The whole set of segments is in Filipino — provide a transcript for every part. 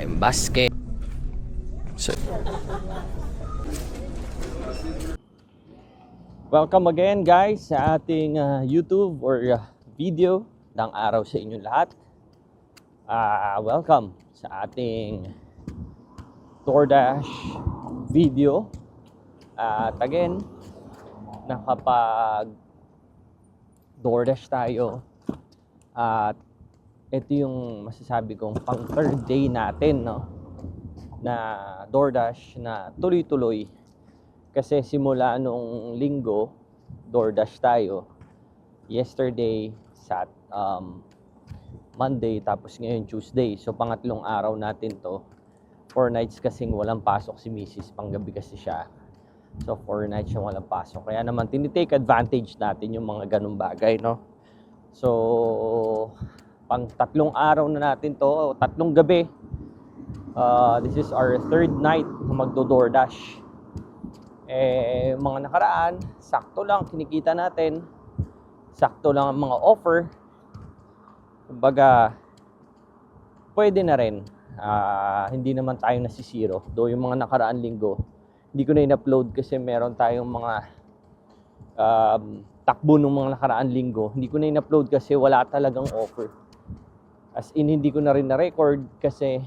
tayong basket. So, welcome again guys sa ating YouTube or video ng araw sa inyong lahat. Welcome sa ating DoorDash video. At again, nakapag DoorDash tayo. At ito yung masasabi kong pang third day natin, no? Na DoorDash na tuloy-tuloy. Kasi simula nung linggo, DoorDash tayo. Yesterday, Monday, tapos ngayon Tuesday. So pangatlong araw natin to. 4 nights kasing walang pasok si Mrs. Panggabi kasi siya. So 4 nights yung walang pasok. Kaya naman tinitake advantage natin yung mga ganung bagay, no? So pang tatlong araw na natin to, tatlong gabi. This is our third night na magdo-DoorDash. Mga nakaraan, sakto lang kinikita natin. Sakto lang ang mga offer. Kumbaga, pwede na rin. Hindi naman tayo nasisiro. Though yung mga nakaraan linggo, hindi ko na in-upload kasi meron tayong mga takbo ng mga nakaraan linggo. Hindi ko na in-upload kasi wala talagang offer. As in, hindi ko na rin na-record kasi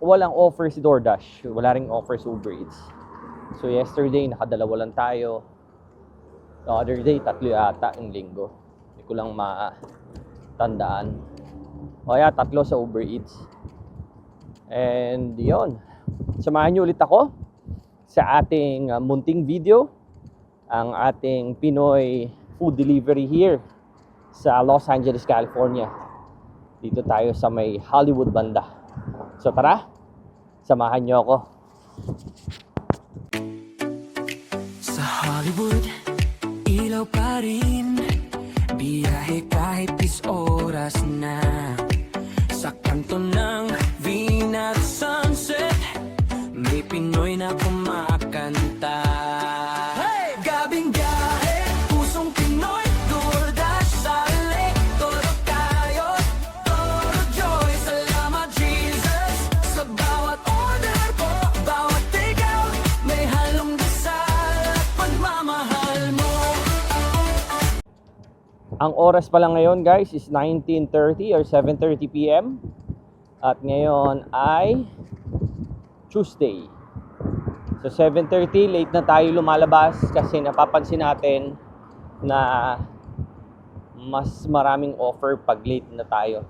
walang offer si DoorDash. Wala ring offer si Uber Eats. So yesterday, nakadalawa lang tayo. The other day, 3 yata yung linggo. Hindi ko lang matandaan. O kaya 3 sa Uber Eats. And yun. Samahan niyo ulit ako sa ating munting video. Ang ating Pinoy food delivery here sa Los Angeles, California. Dito tayo sa may Hollywood banda. So tara, samahan niyo ako. Sa Hollywood, ilaw pa rin. Biyahe kahit 10 oras na. Sa kanto ng Vina at Sunset, may Pinoy na kumakanta. Hey! Gabing biyahe, pusong Pinoy, DoorDash sa LA. Todo kayo, todo joy. Salamat Jesus sa bawat order po, bawat takeout. May halong dasal at pagmamahal mo. Ang oras pa lang ngayon guys is 19:30 or 7:30 p.m. At ngayon ay Tuesday. So 7:30, late na tayo lumalabas kasi napapansin natin na mas maraming offer pag late na tayo.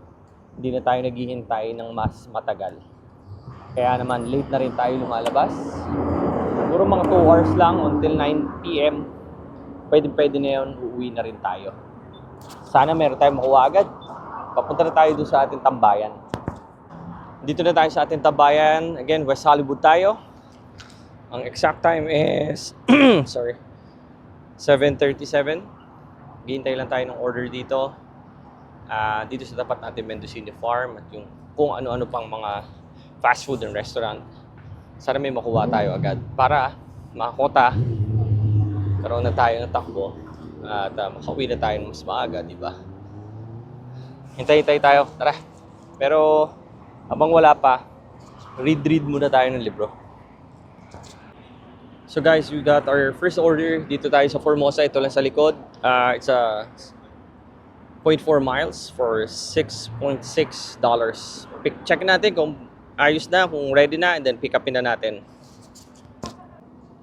Hindi na tayo naghihintay ng mas matagal. Kaya naman late na rin tayo lumalabas. Siguro mga 2 hours lang until 9 p.m. Pwede na yun, uuwi na rin tayo. Sana meron tayong makuha agad. Papunta na tayo doon sa ating tambayan. Dito na tayo sa ating tambayan. Again, West Hollywood tayo. Ang exact time is 7:37. Hihintay lang tayo ng order dito. Dito sa tapat natin Mendocino Farm at yung kung ano-ano pang mga fast food and restaurant. Sana may makuha tayo agad para makakota. Karoon na tayo ng takbo at makauwi na tayo ng mas maaga, di ba? Hintay-hintay tayo. Tara. Pero habang wala pa, read muna tayo ng libro. So guys, we got our first order. Dito tayo sa Formosa. Ito lang sa likod. It's a 0.4 miles for $6.6. Check natin kung ayos na, kung ready na, and then pick upin na natin.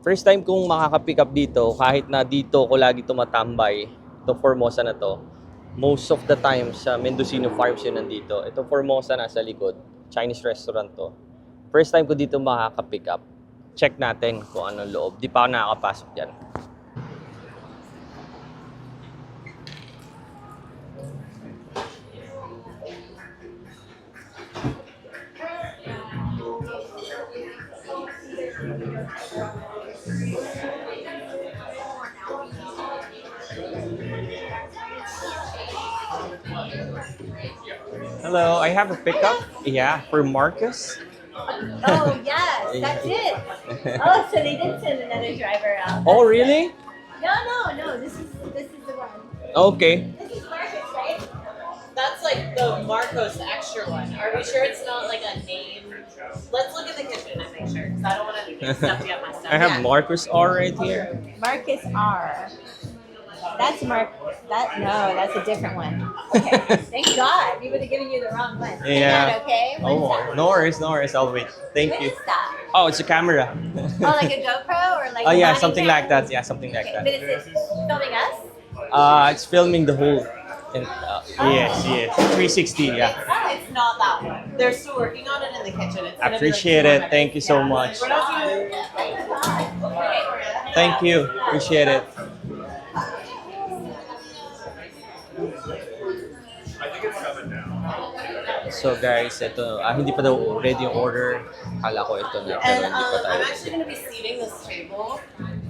First time kong makaka-pick up dito, kahit na dito ko lagi tumatambay, ito Formosa na to. Most of the time sa Mendocino Farms yun nandito. Ito Formosa nasa likod. Chinese restaurant to. First time ko dito makaka-pick up. Check natin kung anong loob. Di pa ako nakakapasok dyan. Hello, I have a pickup. Yeah, for Marcus. Oh, yes, that's it. Oh, so they did send another driver out. Oh, really? No, this is the one. Okay. This is Marcus, right? That's like like the Marcos, the extra one. Are we sure it's not like a name? Let's look at the kitchen and make sure, because I don't want to get stuff to get my stuff. I have Marcus R right here. Marcus R. That's that's a different one. Okay. Thank God. We would have given you the wrong one. Is Yeah. that okay? What is Oh, that? no worries. I'll wait. Thank What you. is that? Oh, it's a camera. Oh, like a GoPro or like Oh a yeah, body something cam? like that. Yeah, something like Okay, but that. is it filming us? It's filming the whole. Yes. 360. Yeah. It's not that one. They're still working on it in the kitchen. It's gonna be, Appreciate like, it. Thank you so much. We're not doing Thank you. Appreciate it. So guys, ito, hindi pa daw ready yung order. Kala ko ito na, pero And hindi pa tayo. I'm actually gonna be seating this table.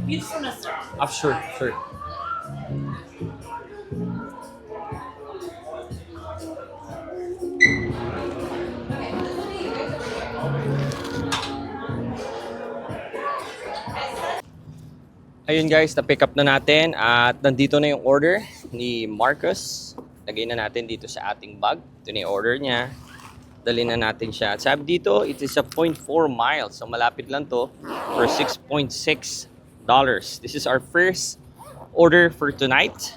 You just wanna start. Sure. Ayun guys, na-pick up na natin at nandito na yung order ni Marcus. Lagay na natin dito sa ating bag. Ito na yung order niya. Dali na natin siya. At sabi dito, it is a 0.4 miles. So malapit lang to for $6.6. This is our first order for tonight.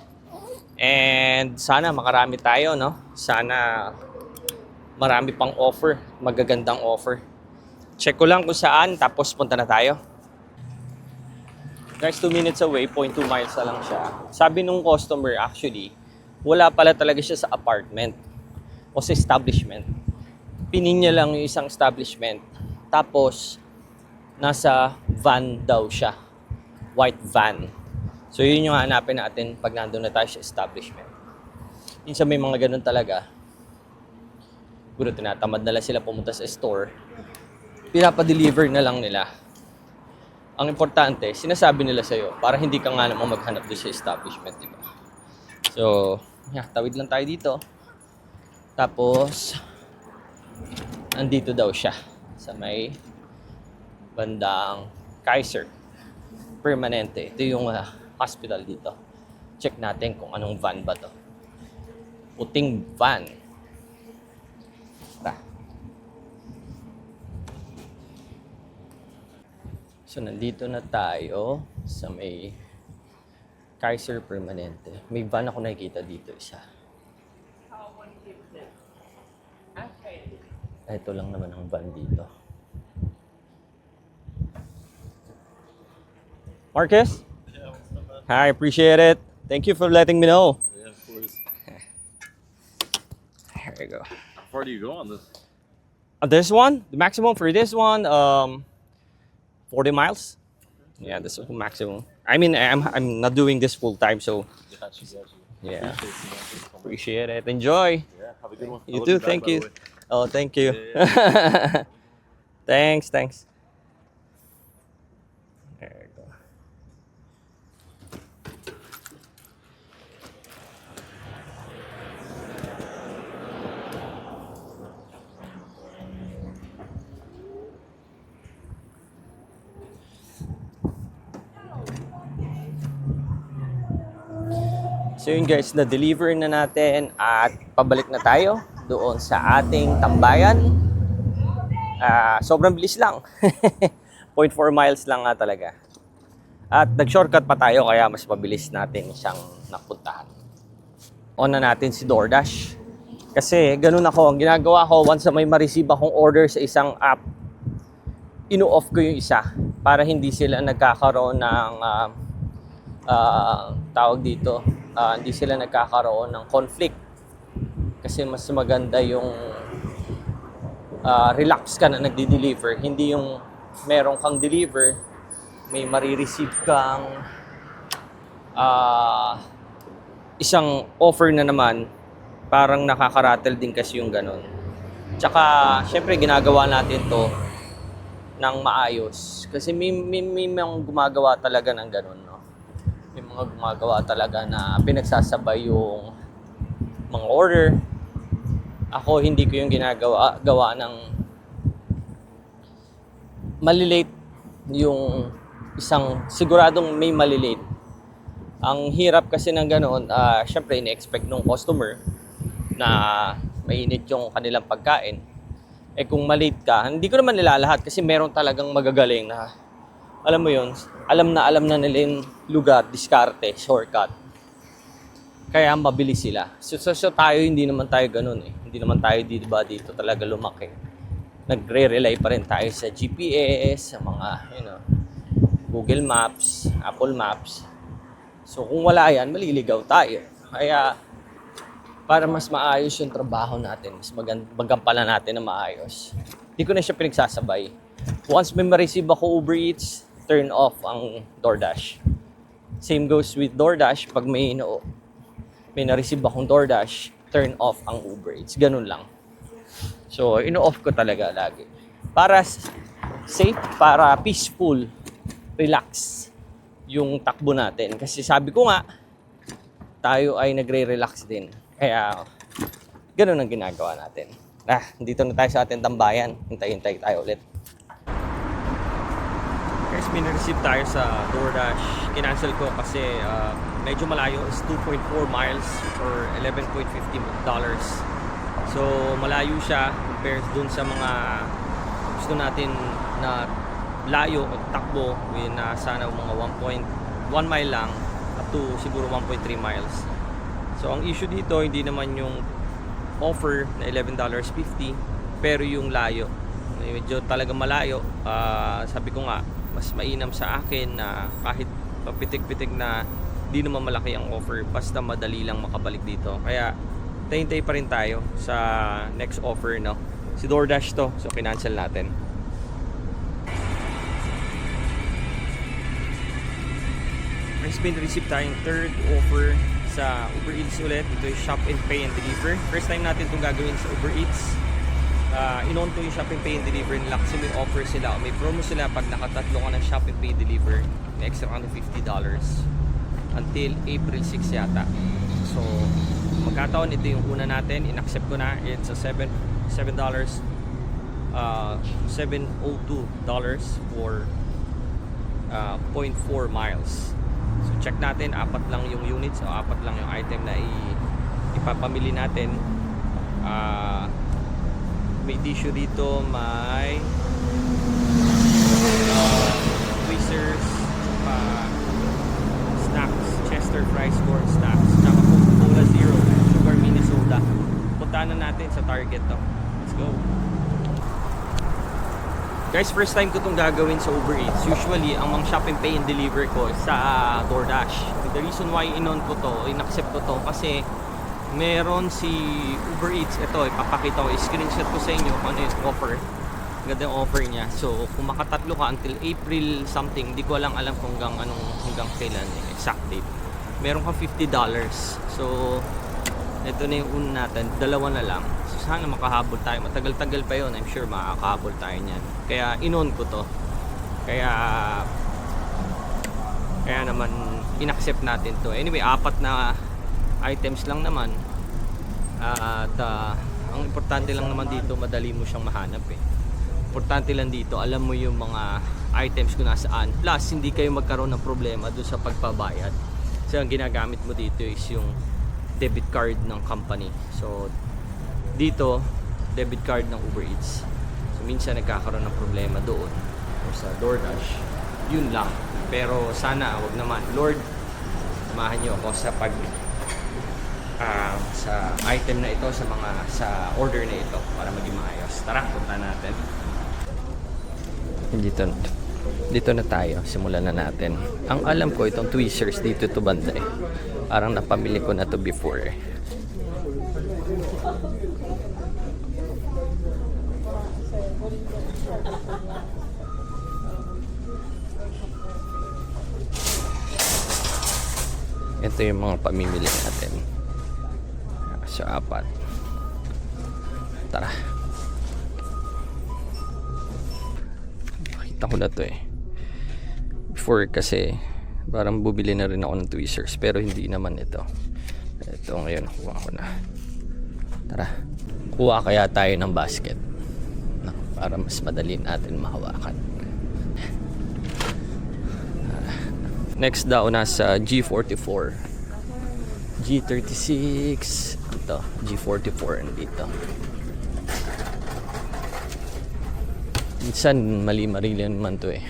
And sana makarami tayo, no? Sana marami pang offer. Magagandang offer. Check ko lang kung saan, tapos punta na tayo. Guys, 2 minutes away, 0.2 miles na lang siya. Sabi nung customer, actually, wala pala talaga siya sa apartment o sa establishment. Pinin niya lang yung isang establishment. Tapos, nasa van daw siya. White van. So, yun yung hanapin natin pag nandun na tayo sa establishment. Minsan may mga ganun talaga. Siguro tinatamad na lang sila pumunta sa store. Pinapa-deliver na lang nila. Ang importante, sinasabi nila sa'yo para hindi ka nga naman maghanap doon sa establishment, di ba? So, yeah, tawid lang tayo dito. Tapos, andito daw siya sa may bandang Kaiser Permanente. Ito yung hospital dito. Check natin kung anong van ba to. Puting van. So, nandito na tayo sa may Kaiser Permanente. May van ako nakikita dito, isa. Ito lang naman ang van dito. Marcus? Hi, appreciate it. Thank you for letting me know. Yeah, of course. Here we go. How far do you go on this? This one, the maximum for this one, 40 miles. Yeah, this is the maximum. I mean, I'm not doing this full time, so Got you. yeah. Appreciate it. Appreciate it. Enjoy. Yeah, have a good one. You I love too. your bag, Thank by the you. way. Oh, thank you. Yeah, Thanks. There you go. So yun guys, na-deliver na natin at pabalik na tayo doon sa ating tambayan. Sobrang bilis lang. 0.4 miles lang nga talaga. At nag-shortcut pa tayo kaya mas mabilis natin siyang napuntahan. On na natin si DoorDash. Kasi ganun ako, ang ginagawa ko once na may ma-receive akong order sa isang app, ino-off ko yung isa para hindi sila nagkakaroon ng tawag dito, hindi sila nagkakaroon ng conflict. Kasi mas maganda yung relax ka na nagdi-deliver, hindi yung meron kang deliver, may marireceive kang isang offer na naman, parang nakaka-rattle din kasi yung ganun. Tsaka, syempre ginagawa natin to ng maayos. Kasi may mga gumagawa talaga ng ganun, no? May mga gumagawa talaga na pinagsasabay yung mga order. Ako, hindi ko yung gawa ng malilate yung isang, siguradong may malilate. Ang hirap kasi ng ganoon, syempre ina-expect ng customer na mainit yung kanilang pagkain. Eh kung malate ka, hindi ko naman nilalahat kasi meron talagang magagaling na alam mo yun, alam na nila yung lugar, diskarte, shortcut. Kaya mabilis sila. So tayo, hindi naman tayo ganun eh. Hindi naman tayo dito talaga lumaki. Nagre-rely pa rin tayo sa GPS, sa mga, Google Maps, Apple Maps. So kung wala yan, maliligaw tayo. Kaya para mas maayos yung trabaho natin, mas magampalan natin na maayos. Hindi ko na siya pinagsasabay. Once may ma-receive ako Uber Eats, turn off ang DoorDash. Same goes with DoorDash. Pag may na-receive akong DoorDash, turn off ang Uber Eats. Ganun lang. So, ino-off ko talaga lagi. Para safe, para peaceful, relax yung takbo natin. Kasi sabi ko nga, tayo ay nagre-relax din. Kaya, ganun ang ginagawa natin. Dito na tayo sa ating tambayan. Hintay-hintay tayo ulit. Guys, may-receive tayo sa DoorDash. Kinancel ko kasi medyo malayo. Is 2.4 miles or $11.50. So, malayo siya compared dun sa mga gusto natin na layo o takbo na sana mga 1 mile lang up to siguro 1.3 miles. So, ang issue dito, hindi naman yung offer na $11.50, pero yung layo. Medyo talaga malayo. Sabi ko nga, mas mainam sa akin na kahit papitik-pitik na di naman malaki ang offer, basta madali lang makabalik dito. Kaya, hintay pa rin tayo sa next offer, no? Si DoorDash to, so kinancel natin. Next, receive tayong third offer sa Uber Eats ulit. Ito yung Shop and Pay and Deliver. First time natin itong gagawin sa Uber Eats. In-on ko yung Shop and Pay and Deliver nila kasi may offer sila o may promo sila pag nakatatlo ka ng Shop and Pay and Deliver, may extra ka ng $50 until April 6 yata. So, magkataon ito yung una natin. In-accept ko na. It's a $7.02 for 0.4 miles. So check natin, 4 lang yung units o 4 lang yung item na ipapamili natin. May tissue dito, may tweezers, snacks, Chester fries, corn snacks, tsaka Coca-Cola Zero, sugar mini soda. Puntahan na natin sa Target to. Let's go. Guys, first time ko itong gagawin sa Uber Eats. Usually, ang mga Shop and Pay and Deliver ko sa DoorDash. The reason why in-on ko to, in-accept ko to, kasi meron si Uber Eats. Ito, ipapakita ko, screenshot ko sa inyo kung ano yung offer. Ganda yung offer niya. So, kung makatatlo ka until April something, di ko alam kung hanggang kailan yung exact date. Meron kang $50. So, ito na yung una natin. Dalawa na lang. So, sana makahabol tayo. Matagal-tagal pa yun. I'm sure makakahabol tayo niyan. Kaya in-on ko to. Kaya naman in-accept natin to. Anyway, 4 na items lang naman. At ang importante lang naman dito, madali mo siyang mahanap eh. Importante lang dito, alam mo yung mga items kung nasaan. Plus, hindi kayo magkaroon ng problema doon sa pagpabayad. So, ang ginagamit mo dito is yung debit card ng company. So, dito, debit card ng Uber Eats. So, minsan nagkakaroon ng problema doon o sa DoorDash. Yun lang. Pero sana, wag naman. Lord, samahan nyo ako sa sa item na ito, sa order na ito para maging maayos. Tara, punta natin. Dito na tayo. Simulan na natin. Ang alam ko, itong tweezers dito to banda eh. Parang napamili ko na to before eh. Ito yung mga pamimili natin. So, 4. Tara. Pakita ko na to eh. Before kasi parang bubili na rin ako ng tweezers, pero hindi naman ito. Ito ngayon, kuha ko na. Tara. Kuha kaya tayo ng basket para mas madali natin mahawakan. Next daw nasa G44, G36, ito, G44 dito. Minsan mali-mali naman to eh.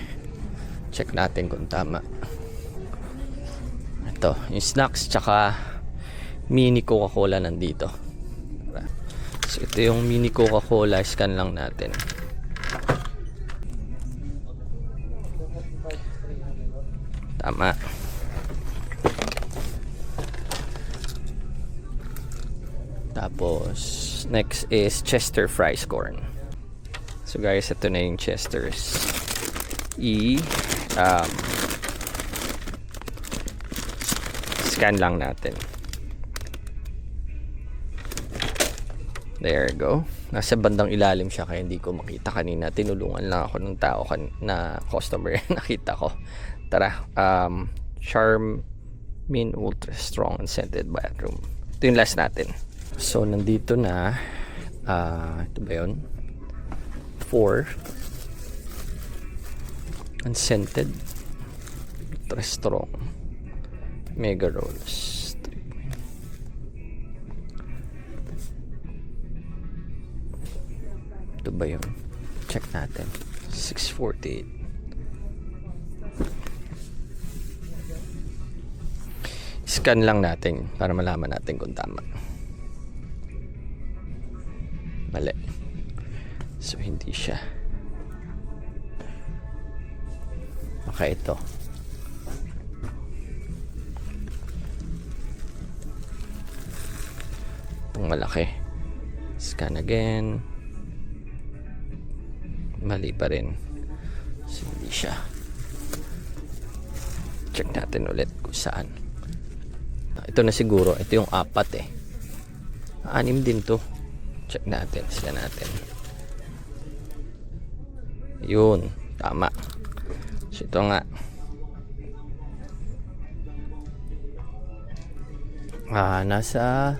Check natin kung tama. Ito, yung snacks tsaka mini Coca-Cola nandito. So ito yung mini Coca-Cola, scan lang natin. Tama. Tapos next is Chester fries corn. So guys, ito na yung Chester's. Scan lang natin. There you go. Nasa bandang ilalim siya kaya hindi ko makita kanina. Tinulungan lang ako ng tao na customer. Nakita ko. Tara. Charmin Ultra Strong and Scented Bathroom. Ito yung last natin. So nandito na. Ito ba yun? 4 unscented ultra strong mega rolls. Ito ba yun? Check natin. 648. Scan lang natin para malaman natin kung tama. Mali. So hindi siya. Okay, ito. Itong malaki. Scan again. Mali pa rin. So hindi siya. Check natin ulit kung saan. Ito na siguro. Ito yung 4 eh. 6 din to. Check natin. Scan natin. Yun. Tama. So ito nga. Nasa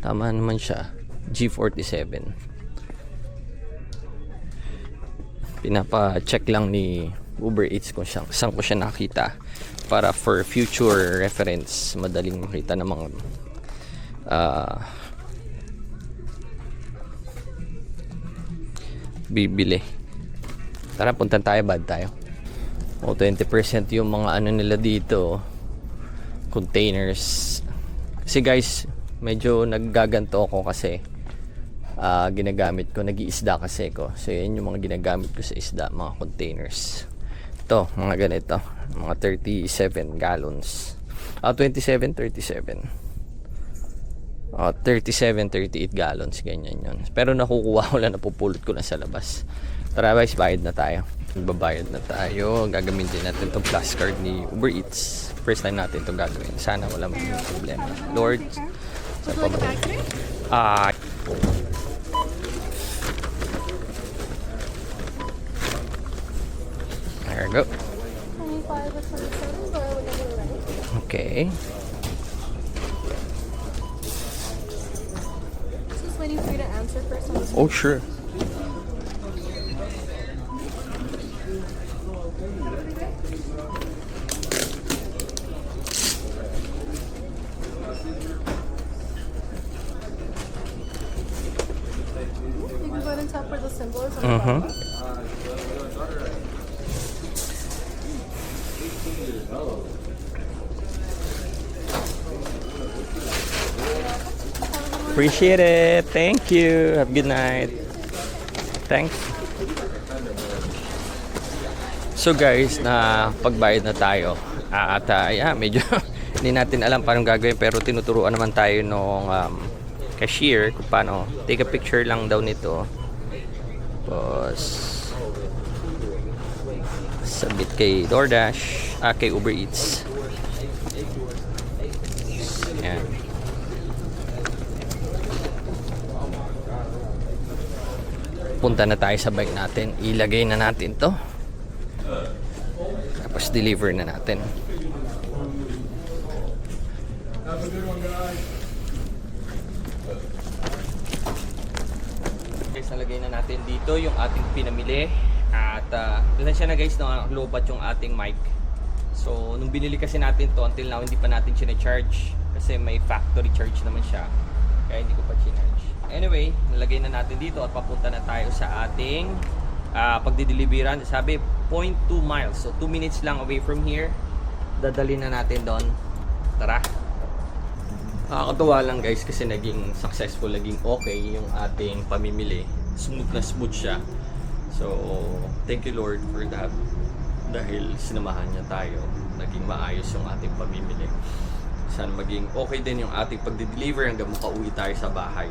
tama naman siya. G47. Pinapa-check lang ni Uber Eats kung saan ko siya nakita para for future reference madaling makita ng mga bibili. Tara, puntan tayo, bad tayo. 20% yung mga ano nila dito, containers. Kasi guys, medyo naggaganto ako kasi ginagamit ko, nag-iisda kasi ko. So yan yung mga ginagamit ko sa isda, mga containers. Ito, mga ganito, mga 37 gallons. 27, 37. 37, 38 gallons, ganyan yun. Pero nakukuha ko lang, napupulot ko lang sa labas. Tara guys, bayad na tayo. Magbabayad na tayo. Gagamitin natin itong plus card ni Uber Eats. First time natin itong gagawin. Sana wala maging problema. Lord, sa pamalit. There we go. 25 or 27 or whenever you're ready. Okay. Just waiting for you to answer first on this. Oh, sure. You can go ahead and tap where the symbol is on the Mm-hmm. bottom. Appreciate it. Thank you. Have a good night. Thanks. So guys, na pagbayad na tayo. At medyo hindi natin alam paano gagawin pero tinuturuan naman tayo nung cashier kung paano. Take a picture lang daw nito. Tapos submit kay DoorDash, kay Uber Eats. Ayan. Punta na tayo sa bike natin. Ilagay na natin to. Tapos deliver na natin. Guys, nalagay na natin dito yung ating pinamili. At pasensya na guys, lobat yung ating mic. So, nung binili kasi natin to until now, hindi pa natin siya na-charge. Kasi may factory charge naman siya. Kaya hindi ko pa chinarge. Anyway, nalagay na natin dito at papunta na tayo sa ating pagdideliveran. Sabi, 0.2 miles. So, 2 minutes lang away from here. Dadalhin na natin doon. Tara! Nakakatuwa lang guys kasi naging successful, naging okay yung ating pamimili. Smooth na smooth siya. So, thank you Lord for that. Dahil sinamahan niya tayo, naging maayos yung ating pamimili. Sana maging okay din yung ating pagde-deliver hanggang makauwi tayo sa bahay.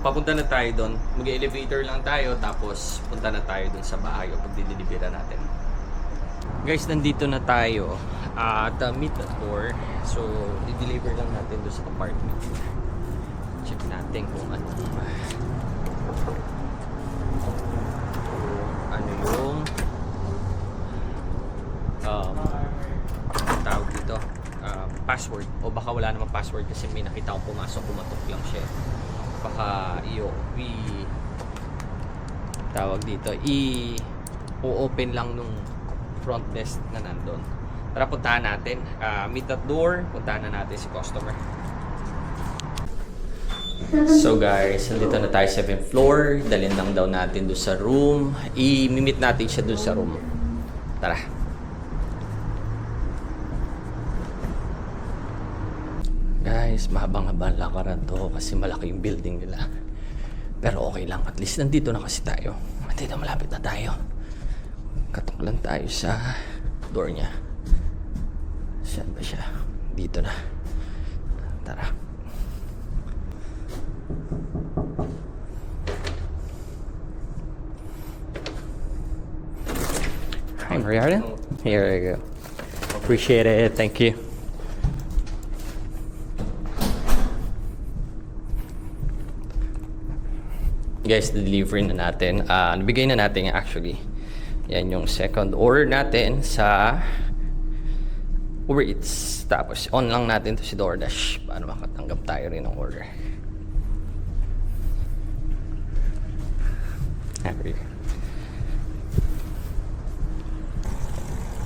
Papunta na tayo doon. Mag-elevator lang tayo tapos punta na tayo doon sa bahay o pagde-deliver natin. Guys, nandito na tayo at meet at door. So, i-deliver lang natin doon sa apartment. Check natin kung ano yung tawag dito, password, o baka wala namang password kasi may nakita akong pumasok, pumatok lang siya. Baka tawag dito, i-open lang nung front desk na nandun. Tara, puntahan natin, meet at door, puntahan na natin si customer. So guys, nandito na tayo 7th floor. Dalhin lang daw natin doon sa room. I-meet natin siya doon sa room. Tara. Guys, mahabang-habang lakaran to kasi malaki yung building nila. Pero okay lang, at least nandito na kasi tayo. Nandito, malapit na tayo. Katok lang tayo sa door niya. Saan ba siya? Dito na. Tara. Hi, Mariana. Here you go. Appreciate it. Thank you. Guys, delivery na natin. Nabigay na natin actually. Yan yung second order natin sa Uber Eats. Tapos on lang natin to si DoorDash para makatanggap tayo rin ng order. Happy.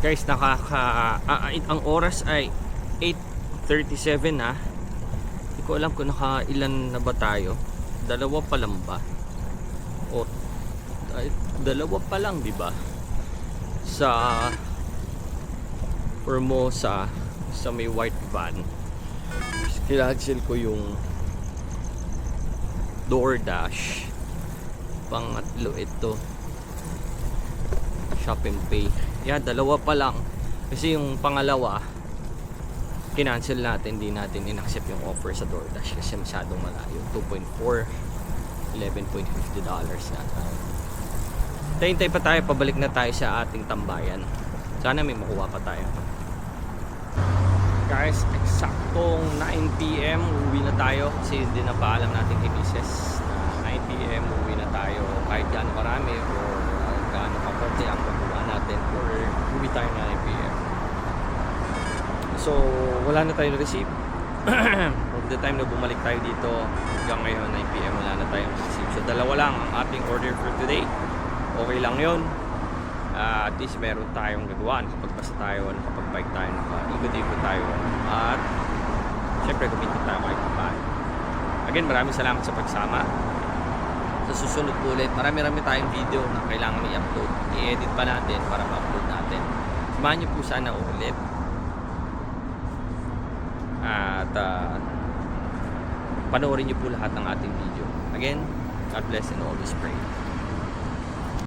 Guys, ang oras ay 8:37 na. Hindi ko alam kung nakailan na ba tayo. Dalawa pa lang ba? O dalawa pa lang, di ba? Sa Formosa, sa may white van. Kinancel ko yung DoorDash. Pangatlo ito. Shop and Pay. Yeah, dalawa pa lang. Kasi yung pangalawa, kinancel natin, hindi natin in-accept yung offer sa DoorDash kasi masyadong malayo. 2.4, $11.50 na tayo. Hintay pa tayo, pabalik na tayo sa ating tambayan. Sana may makuha pa tayo. Guys, eksaktong 9 PM uwi na tayo kasi hindi na paalam natin kay Mrs. na 9 PM uwi na tayo kahit gaano karami o gaano kaporte ang pagkuha natin or uwi tayo na 9 PM. So, wala na tayong receive. From the time na bumalik tayo dito hanggang ngayon 9 PM wala na tayong receive. So, dalawa lang ang ating order for today. Okay lang yun. At least meron tayong gagawa. Nakapagbasa tayo, nakapag-bike tayo, nakaikot-ikot tayo. At syempre kumita tayo kahit paano. Again, maraming salamat sa pagsama. Sa susunod ulit, marami-rami tayong video na kailangan i-upload. I-edit pa natin para ma-upload natin. Samahan nyo po sana ulit. At panoorin nyo po lahat ng ating video. Again, God bless and always pray.